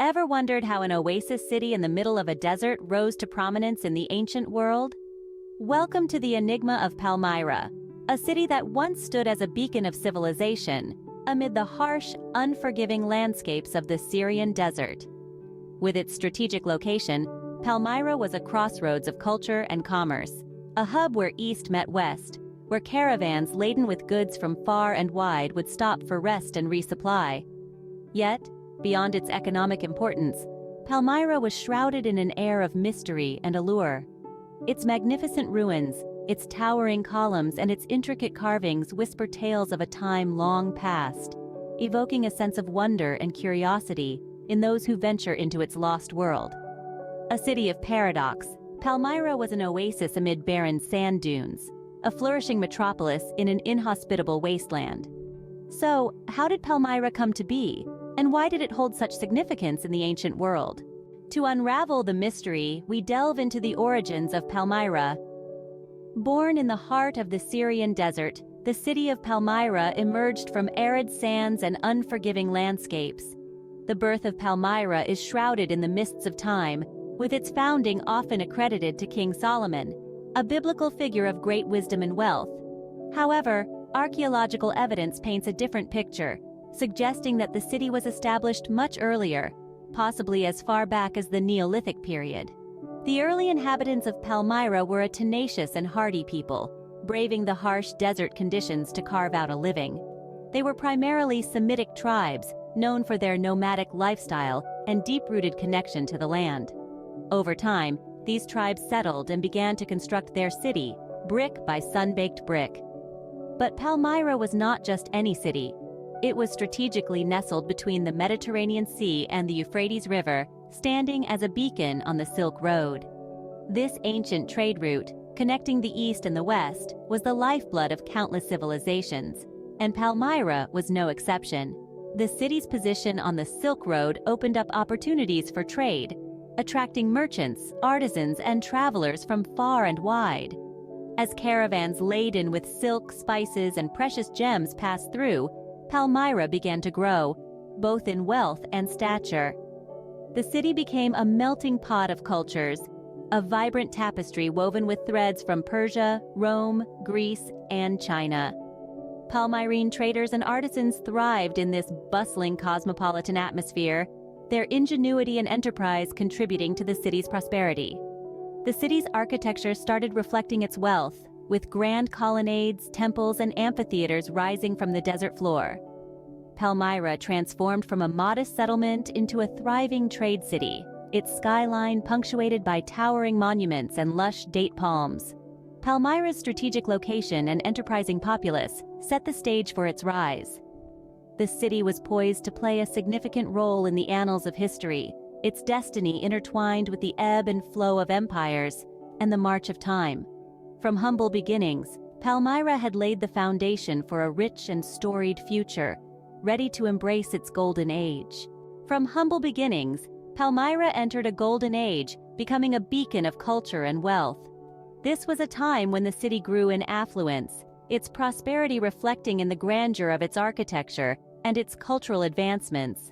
Ever wondered how an oasis city in the middle of a desert rose to prominence in the ancient world? Welcome to the enigma of Palmyra, a city that once stood as a beacon of civilization amid the harsh, unforgiving landscapes of the Syrian desert. With its strategic location, Palmyra was a crossroads of culture and commerce, a hub where East met West, where caravans laden with goods from far and wide would stop for rest and resupply. Yet, beyond its economic importance, Palmyra was shrouded in an air of mystery and allure. Its magnificent ruins, its towering columns, and its intricate carvings whisper tales of a time long past, evoking a sense of wonder and curiosity in those who venture into its lost world. A city of paradox, Palmyra was an oasis amid barren sand dunes, a flourishing metropolis in an inhospitable wasteland. So, how did Palmyra come to be? And why did it hold such significance in the ancient world? To unravel the mystery, we delve into the origins of Palmyra. Born in the heart of the Syrian desert, the city of Palmyra emerged from arid sands and unforgiving landscapes. The birth of Palmyra is shrouded in the mists of time, with its founding often accredited to King Solomon, a biblical figure of great wisdom and wealth. However, archaeological evidence paints a different picture, suggesting that the city was established much earlier, possibly as far back as the Neolithic period. The early inhabitants of Palmyra were a tenacious and hardy people, braving the harsh desert conditions to carve out a living. They were primarily Semitic tribes, known for their nomadic lifestyle and deep-rooted connection to the land. Over time, these tribes settled and began to construct their city, brick by sun-baked brick. But Palmyra was not just any city. It was strategically nestled between the Mediterranean Sea and the Euphrates River, standing as a beacon on the Silk Road. This ancient trade route, connecting the East and the West, was the lifeblood of countless civilizations, and Palmyra was no exception. The city's position on the Silk Road opened up opportunities for trade, attracting merchants, artisans, and travelers from far and wide. As caravans laden with silk, spices, and precious gems passed through, Palmyra began to grow, both in wealth and stature. The city became a melting pot of cultures, a vibrant tapestry woven with threads from Persia, Rome, Greece, and China. Palmyrene traders and artisans thrived in this bustling cosmopolitan atmosphere, their ingenuity and enterprise contributing to the city's prosperity. The city's architecture started reflecting its wealth, with grand colonnades, temples, and amphitheaters rising from the desert floor. Palmyra transformed from a modest settlement into a thriving trade city, its skyline punctuated by towering monuments and lush date palms. Palmyra's strategic location and enterprising populace set the stage for its rise. The city was poised to play a significant role in the annals of history, its destiny intertwined with the ebb and flow of empires and the march of time. From humble beginnings, Palmyra had laid the foundation for a rich and storied future, ready to embrace its golden age. From humble beginnings, Palmyra entered a golden age, becoming a beacon of culture and wealth. This was a time when the city grew in affluence, its prosperity reflecting in the grandeur of its architecture and its cultural advancements.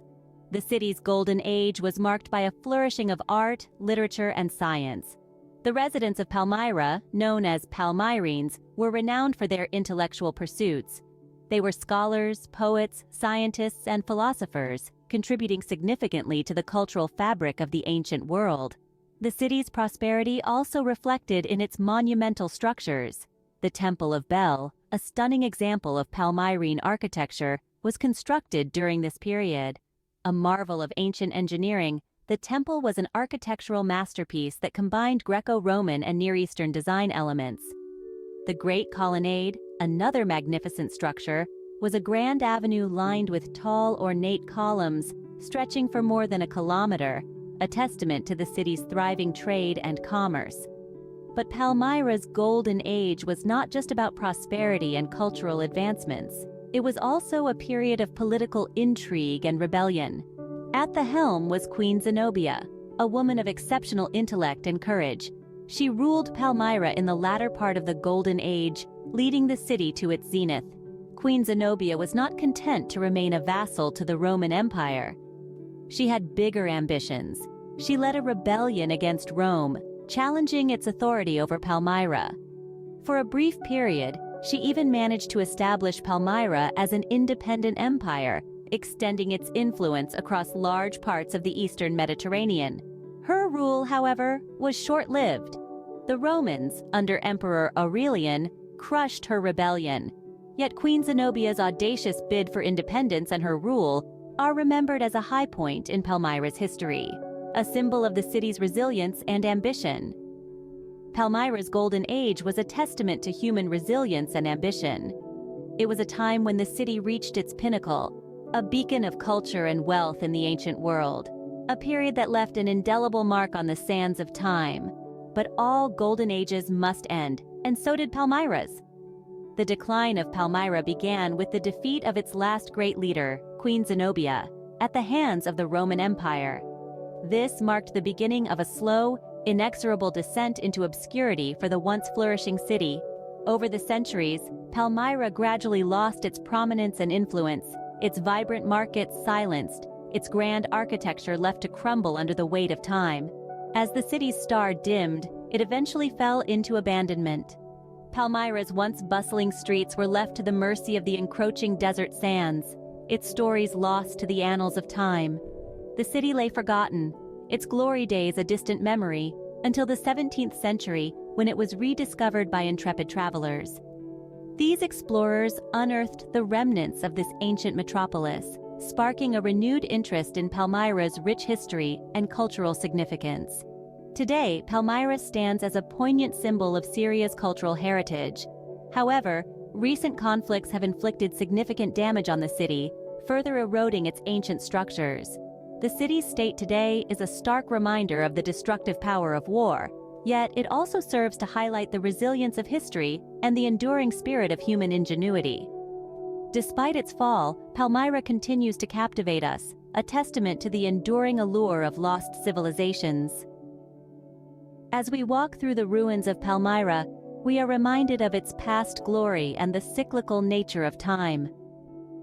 The city's golden age was marked by a flourishing of art, literature, and science. The residents of Palmyra, known as Palmyrenes, were renowned for their intellectual pursuits. They were scholars, poets, scientists, and philosophers, contributing significantly to the cultural fabric of the ancient world. The city's prosperity also reflected in its monumental structures. The Temple of Bel, a stunning example of Palmyrene architecture, was constructed during this period. A marvel of ancient engineering, the temple was an architectural masterpiece that combined Greco-Roman and Near Eastern design elements. The Great Colonnade, another magnificent structure, was a grand avenue lined with tall, ornate columns stretching for more than a kilometer, a testament to the city's thriving trade and commerce. But Palmyra's golden age was not just about prosperity and cultural advancements. It was also a period of political intrigue and rebellion. At the helm was Queen Zenobia, a woman of exceptional intellect and courage. She ruled Palmyra in the latter part of the Golden Age, leading the city to its zenith. Queen Zenobia was not content to remain a vassal to the Roman Empire. she had bigger ambitions. She led a rebellion against Rome, challenging its authority over Palmyra. For a brief period, she even managed to establish Palmyra as an independent empire, extending its influence across large parts of the eastern Mediterranean. Her rule, however, was short-lived. The Romans, under Emperor Aurelian, crushed her rebellion. Yet Queen Zenobia's audacious bid for independence and her rule are remembered as a high point in Palmyra's history, a symbol of the city's resilience and ambition. Palmyra's golden age was a testament to human resilience and ambition. It was a time when the city reached its pinnacle, a beacon of culture and wealth in the ancient world, a period that left an indelible mark on the sands of time. But all golden ages must end, and so did Palmyra's. The decline of Palmyra began with the defeat of its last great leader, Queen Zenobia, at the hands of the Roman Empire. This marked the beginning of a slow, inexorable descent into obscurity for the once flourishing city. Over the centuries, Palmyra gradually lost its prominence and influence, its vibrant markets silenced, its grand architecture left to crumble under the weight of time. As the city's star dimmed, it eventually fell into abandonment. Palmyra's once bustling streets were left to the mercy of the encroaching desert sands, its stories lost to the annals of time. The city lay forgotten, its glory days a distant memory, until the 17th century, when it was rediscovered by intrepid travelers. These explorers unearthed the remnants of this ancient metropolis, sparking a renewed interest in Palmyra's rich history and cultural significance. Today, Palmyra stands as a poignant symbol of Syria's cultural heritage. However, recent conflicts have inflicted significant damage on the city, further eroding its ancient structures. The city's state today is a stark reminder of the destructive power of war, yet it also serves to highlight the resilience of history and the enduring spirit of human ingenuity. Despite its fall, Palmyra continues to captivate us, a testament to the enduring allure of lost civilizations. As we walk through the ruins of Palmyra, we are reminded of its past glory and the cyclical nature of time.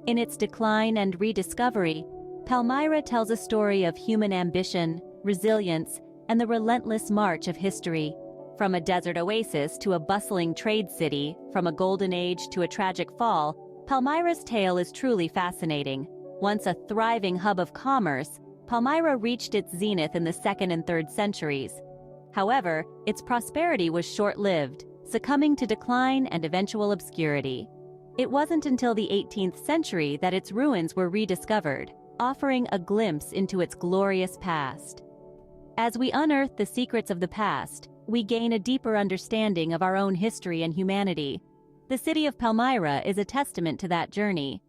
In its decline and rediscovery, Palmyra tells a story of human ambition, resilience, and the relentless march of history. From a desert oasis to a bustling trade city, from a golden age to a tragic fall, Palmyra's tale is truly fascinating. Once a thriving hub of commerce, Palmyra reached its zenith in the 2nd and 3rd centuries. However, its prosperity was short-lived, succumbing to decline and eventual obscurity. It wasn't until the 18th century that its ruins were rediscovered, offering a glimpse into its glorious past. As we unearth the secrets of the past, we gain a deeper understanding of our own history and humanity. The city of Palmyra is a testament to that journey,